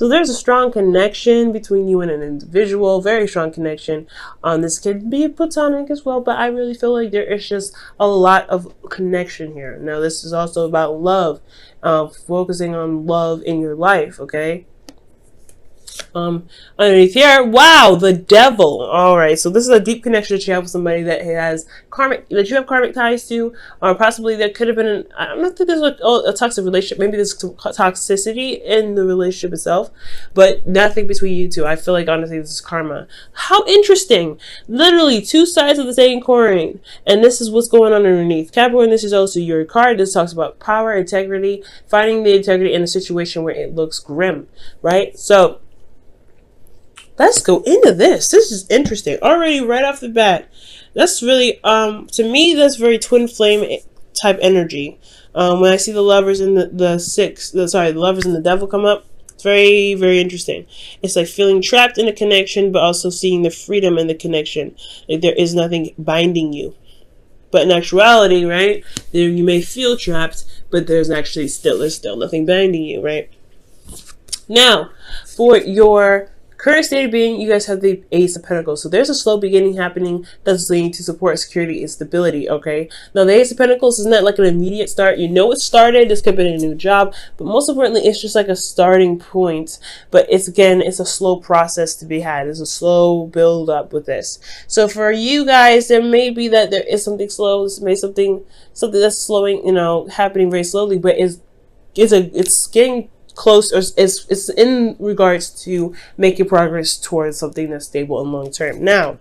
So there's a strong connection between you and an individual, very strong connection. This could be platonic as well, but I really feel like there is just a lot of connection here. Now, this is also about love, focusing on love in your life, okay? Underneath here, wow, the devil. All right, so this is a deep connection that you have with somebody that has that you have karmic ties to, or possibly there could have been I don't know if there's a toxic relationship. Maybe there's toxicity in the relationship itself, but nothing between you two. I feel like honestly this is karma. How interesting! Literally two sides of the same coin, and this is what's going on underneath. Capricorn, this is also your card. This talks about power, integrity, finding the integrity in a situation where it looks grim, right? So let's go into this. This is interesting. Already right off the bat. That's really, to me, that's very twin flame type energy. When I see the lovers and the lovers and the devil come up, it's very, very interesting. It's like feeling trapped in a connection, but also seeing the freedom in the connection. Like there is nothing binding you. But in actuality, right, there you may feel trapped, but there's still nothing binding you, right? Now, for your current state of being, you guys have the Ace of Pentacles. So there's a slow beginning happening that's leading to support, security, and stability, okay? Now, the Ace of Pentacles is not like an immediate start. You know it started. This could be a new job. But most importantly, it's just like a starting point. But it's a slow process to be had. It's a slow build up with this. So for you guys, there may be that there is something slow. This may something that's slowing, happening very slowly. But it's getting close, or it's in regards to making progress towards something that's stable and long term. Now,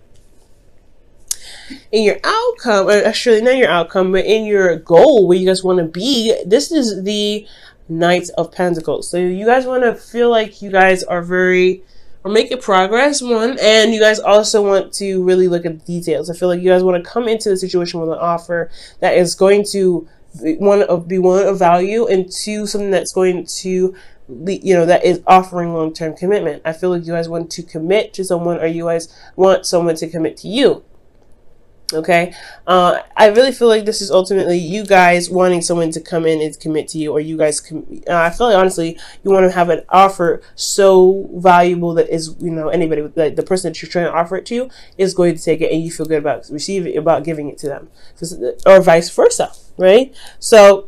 in your outcome, or actually not your outcome, but in your goal where you guys want to be, this is the Knight of Pentacles. So you guys want to feel like you guys are making progress, one, and you guys also want to really look at the details. I feel like you guys want to come into the situation with an offer that is going to be one of value, and two, something that's going to, that is offering long-term commitment. I feel like you guys want to commit to someone, or you guys want someone to commit to you. Okay, I really feel like this is ultimately you guys wanting someone to come in and commit to you, or you guys I feel like honestly you want to have an offer so valuable that is, anybody, like the person that you're trying to offer it to is going to take it, and you feel good about receiving it, about giving it to them, or vice versa, right? So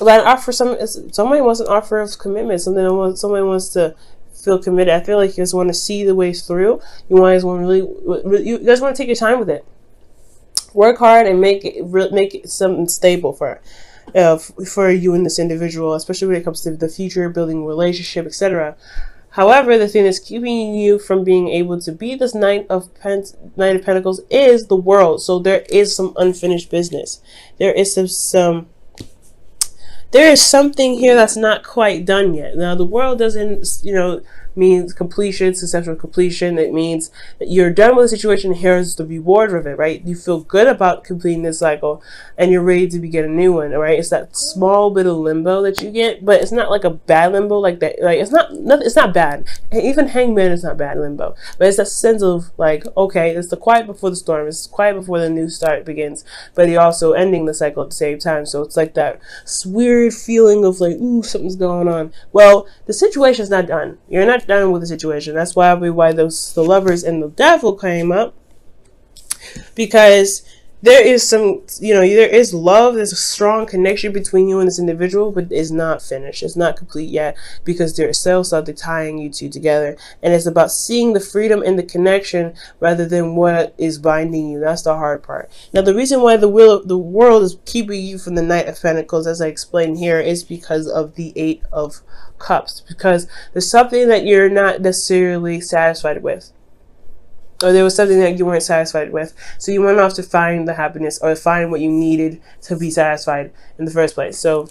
that offer, somebody wants an offer of commitment, somebody wants to feel committed. I feel like you guys want to see the way through. You guys want to take your time with it. Work hard and make it something stable for you and this individual, especially when it comes to the future, building a relationship, etc. However, the thing that's keeping you from being able to be this Knight of Pentacles is the world. So there is some unfinished business. There is there is something here that's not quite done yet. Now, the world doesn't, means completion, successful completion. It means that you're done with the situation. Here's the reward of it, right? You feel good about completing this cycle, and you're ready to begin a new one, right? It's that small bit of limbo that you get, but it's not like a bad limbo, like that. Like it's not bad. Even Hangman is not bad limbo, but it's that sense of like, okay, it's the quiet before the storm. It's quiet before the new start begins, but you're also ending the cycle at the same time. So it's like that weird feeling of like, ooh, something's going on. Well, the situation's not done. You're not done with the situation. That's why the lovers and the devil came up, because there is there is love. There's a strong connection between you and this individual, but it's not finished. It's not complete yet, because there is still something tying you two together, and it's about seeing the freedom in the connection rather than what is binding you. That's the hard part. Now, the reason why the world is keeping you from the Knight of Pentacles, as I explained here, is because of the Eight of Cups, because there's something that you're not necessarily satisfied with, or there was something that you weren't satisfied with, so you went off to find the happiness, or find what you needed to be satisfied in the first place. So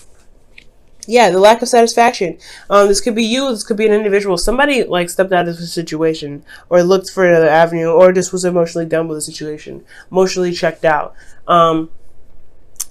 yeah, the lack of satisfaction. This could be you, this could be an individual. Somebody like stepped out of the situation, or looked for another avenue, or just was emotionally done with the situation, emotionally checked out.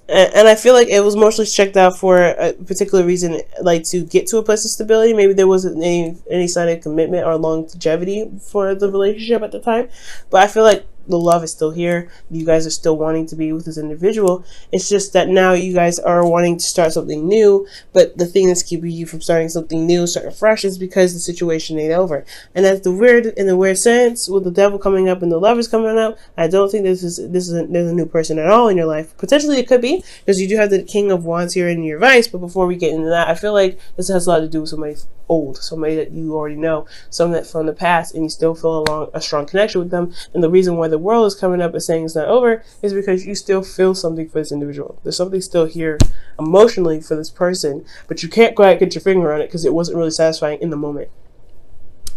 And I feel like it was mostly checked out for a particular reason, like to get to a place of stability. Maybe there wasn't any sign of commitment or longevity for the relationship at the time. But I feel like the love is still here. You guys are still wanting to be with this individual. It's just that now you guys are wanting to start something new, but the thing that's keeping you from starting something new, starting fresh, is because the situation ain't over. And that's in the weird sense, with the devil coming up and the lovers coming up, I don't think there's a new person at all in your life. Potentially it could be, because you do have the King of Wands here in your advice, but before we get into that, I feel like this has a lot to do with somebody old, somebody that you already know, someone that from the past, and you still feel a strong connection with them. And the reason why the world is coming up and saying it's not over is because you still feel something for this individual. There's something still here emotionally for this person, but you can't quite get your finger on it because it wasn't really satisfying in the moment.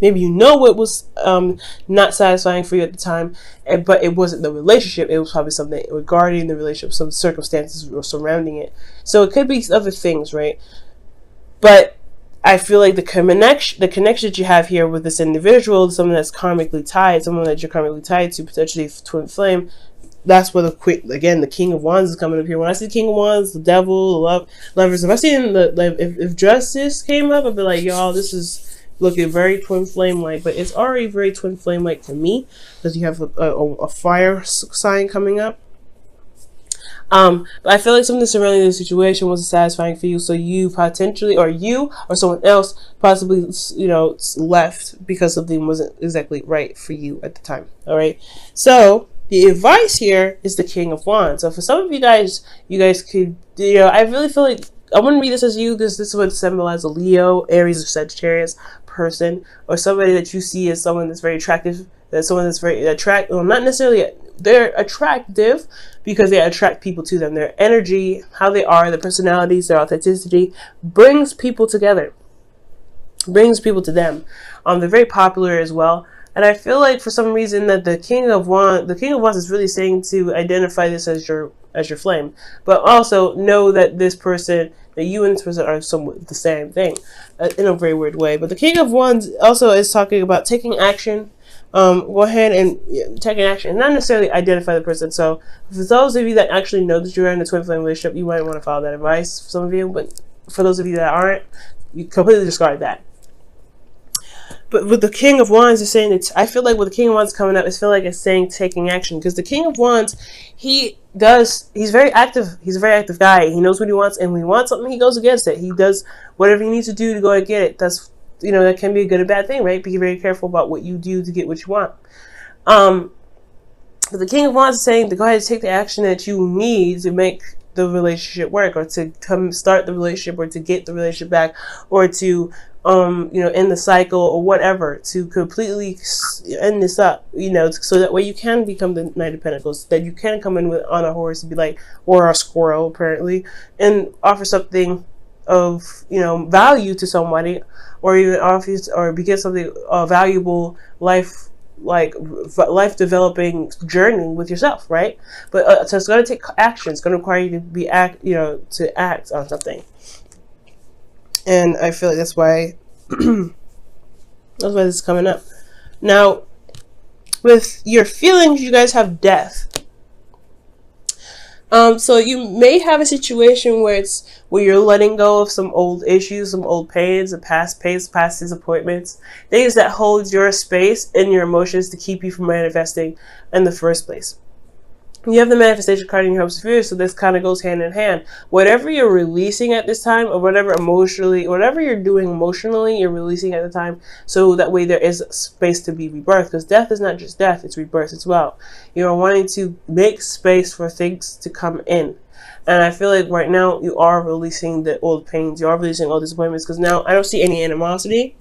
Maybe you know what was not satisfying for you at the time, but it wasn't the relationship. It was probably something regarding the relationship, some circumstances were surrounding it. So it could be other things, right? But I feel like the connection that you have here with this individual, someone that's karmically tied, someone that you're karmically tied to, potentially twin flame, that's where the King of Wands is coming up here. When I see the King of Wands, the devil, the lovers, if I see if Justice came up, I'd be like, y'all, this is looking very twin flame like, but it's already very twin flame like to me, because you have a fire sign coming up. But I feel like something surrounding the situation wasn't satisfying for you, so you potentially, or you or someone else possibly, left because something wasn't exactly right for you at the time. All right, so the advice here is the King of Wands. So for some of you guys could, I really feel like I wouldn't read this as you, because this would symbolize a Leo, Aries, or Sagittarius person, or somebody that you see as someone that's very attractive, someone that's very attractive, well, not necessarily, they're attractive because they attract people to them. Their energy, how they are, their personalities, their authenticity brings people together, brings people to them. They're very popular as well. And I feel like for some reason that the King of Wands is really saying to identify this as your flame, but also know that this person, that you and this person are somewhat the same thing, in a very weird way. But the King of Wands also is talking about taking action. Go ahead and take an action, and not necessarily identify the person. So for those of you that actually know that you're in a twin flame relationship, you might want to follow that advice, for some of you. But for those of you that aren't, you completely discard that. But with the King of Wands, is saying that I feel like with the King of Wands coming up, I feel like it's saying taking action, because the King of Wands, he's very active. He's a very active guy. He knows what he wants, and when he wants something, he goes against it. He does whatever he needs to do to go and get it. That's, that can be a good or bad thing, right? Be very careful about what you do to get what you want. But the King of Wands is saying to go ahead and take the action that you need to make the relationship work, or to come start the relationship, or to get the relationship back, or to end the cycle, or whatever, to completely end this up, so that way you can become the Knight of Pentacles, that you can come in on a horse and be like, or a squirrel apparently, and offer something of value to somebody, or even or begin something valuable life developing journey with yourself, right? But so it's going to take action. It's going to require you to to act on something. And I feel like that's why this is coming up. Now, with your feelings, you guys have death. So you may have a situation where you're letting go of some old issues, some old pains, and past disappointments, things that hold your space and your emotions to keep you from manifesting in the first place. You have the manifestation card in your hopes and fears, so this kind of goes hand in hand. Whatever you're releasing at this time, or whatever you're doing emotionally, you're releasing at the time, so that way there is space to be rebirthed, because death is not just death, it's rebirth as well. You're wanting to make space for things to come in. And I feel like right now you are releasing the old pains, you are releasing old disappointments, because now I don't see any animosity,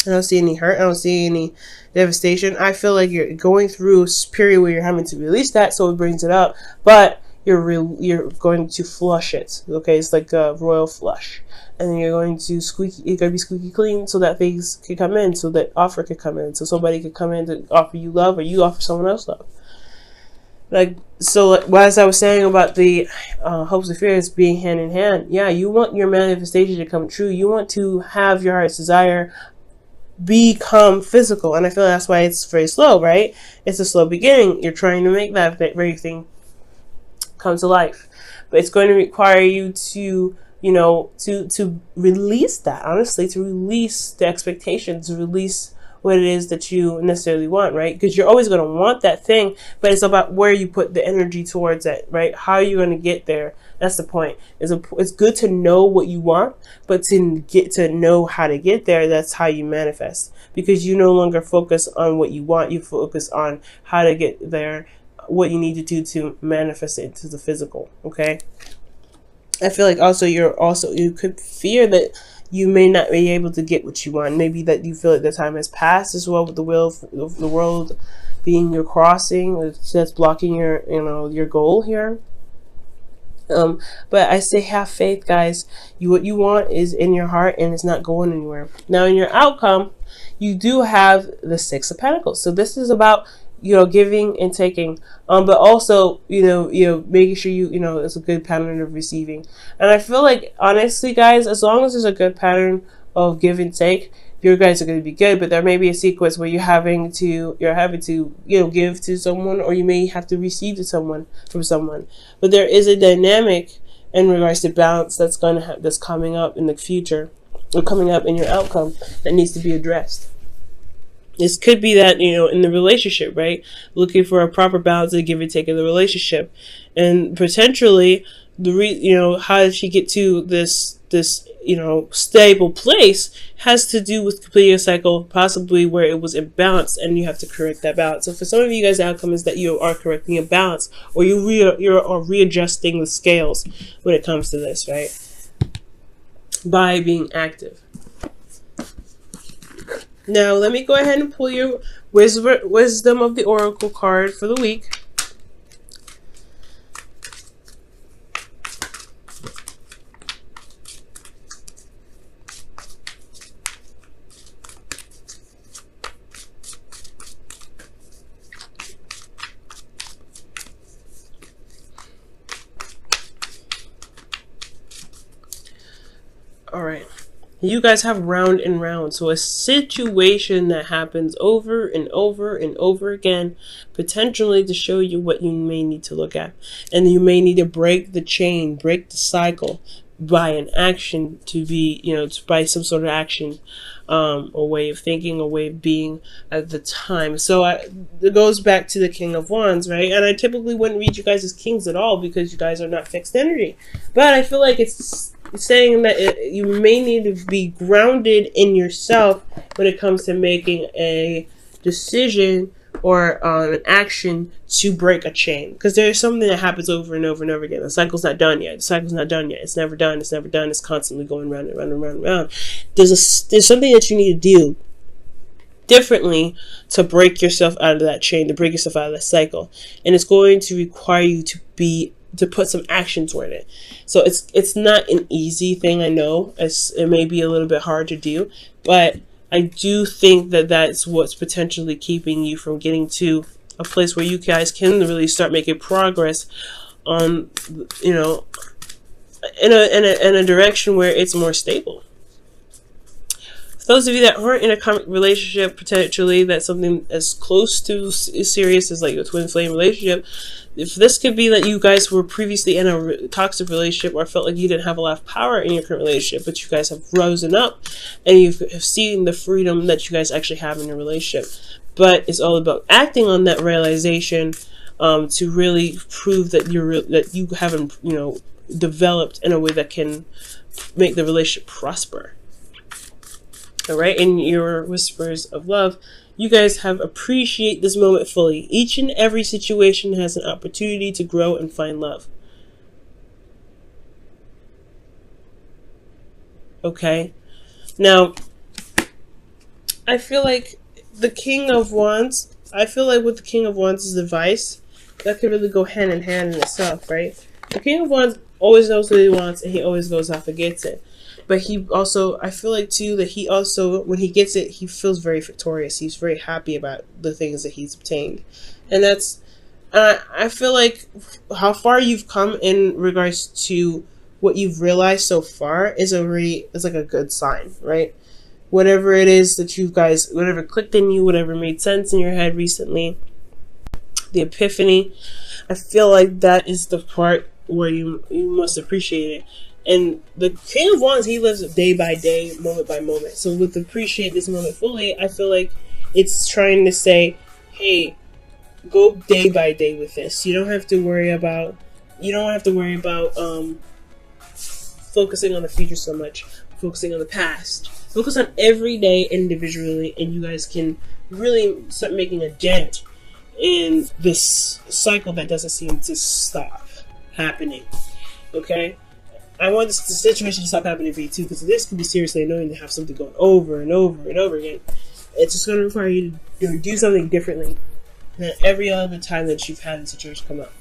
I don't see any hurt, I don't see any devastation. I feel like you're going through a period where you're having to release that, so it brings it up, but you're going to flush it. Okay, it's like a royal flush, and you're going to be squeaky clean, so that things can come in, so that offer can come in, so somebody could come in to offer you love, or you offer someone else love. As I was saying about the hopes and fears being hand in hand, yeah, you want your manifestation to come true. You want to have your heart's desire become physical, and I feel that's why it's very slow, right? It's a slow beginning. You're trying to make that very thing come to life, but it's going to require you to to release that, honestly, to release the expectations, to release what it is that you necessarily want, right? Because you're always going to want that thing, but it's about where you put the energy towards it, right? How are you going to get there? That's the point. It's good to know what you want, but to get to know how to get there, that's how you manifest. Because you no longer focus on what you want, you focus on how to get there, what you need to do to manifest it into the physical, okay? I feel like also you could fear that you may not be able to get what you want. Maybe that you feel like the time has passed as well, with the will of the world being your crossing, that's blocking your your goal here. But I say have faith, guys. What you want is in your heart, and it's not going anywhere. Now, in your outcome, you do have the Six of Pentacles. So this is about giving and taking, but also making sure it's a good pattern of receiving. And I feel like, honestly, guys, as long as there's a good pattern of give and take, your guys are going to be good. But there may be a sequence where you're having to give to someone, or you may have to receive from someone. But there is a dynamic in regards to balance that's coming up in the future, or coming up in your outcome, that needs to be addressed. This could be that, in the relationship, right? Looking for a proper balance of give and take in the relationship. And potentially, how did she get to this stable place has to do with completing a cycle, possibly where it was imbalanced, and you have to correct that balance. So for some of you guys, the outcome is that you are correcting a balance, or you're readjusting the scales when it comes to this, right? By being active. Now, let me go ahead and pull your Wisdom of the Oracle card for the week. All right. You guys have round and round. So a situation that happens over and over and over again, potentially to show you what you may need to look at. And you may need to break the chain, break the cycle by an action, to be, by some sort of action, or way of thinking, or way of being at the time. So it goes back to the King of Wands, right? And I typically wouldn't read you guys as kings at all, because you guys are not fixed energy. But I feel like it's saying that you may need to be grounded in yourself when it comes to making a decision or an action to break a chain, because there's something that happens over and over and over again. The cycle's not done yet. It's never done. It's constantly going round and round and round and round. There's something that you need to do differently to break yourself out of that chain, to break yourself out of that cycle, and it's going to require you to put some action toward it. So it's not an easy thing, I know. It may be a little bit hard to do, but I do think that that's what's potentially keeping you from getting to a place where you guys can really start making progress on, in a direction where it's more stable. For those of you that aren't in a karmic relationship, potentially that's something as close to serious as like a twin flame relationship. If this could be that you guys were previously in a toxic relationship, or felt like you didn't have a lot of power in your current relationship, but you guys have risen up and you have seen the freedom that you guys actually have in your relationship. But it's all about acting on that realization, to really prove that you haven't developed in a way that can make the relationship prosper. All right, in your whispers of love, you guys have appreciate this moment fully. Each and every situation has an opportunity to grow and find love. Okay, now I feel like the King of Wands, with the King of Wands' advice, that could really go hand in hand in itself, right? The King of Wands always knows what he wants, and he always goes off and gets it. But he also, I feel like too, that he also, when he gets it, he feels very victorious. He's very happy about the things that he's obtained. And that's, I feel like how far you've come in regards to what you've realized so far is like a good sign, right? Whatever it is that you guys, whatever clicked in you, whatever made sense in your head recently, the epiphany, I feel like that is the part where you must appreciate it. And the King of Wands, he lives day by day, moment by moment. So with appreciate this moment fully, I feel like It's trying to say, hey, go day by day with this. You don't have to worry about focusing on the future so much, focusing on the past. Focus on every day individually, and you guys can really start making a dent in this cycle that doesn't seem to stop happening. Okay? I want this situation to stop happening for you too, because this can be seriously annoying to have something going over and over and over again. It's just going to require you to do something differently than every other time that you've had the situation come up.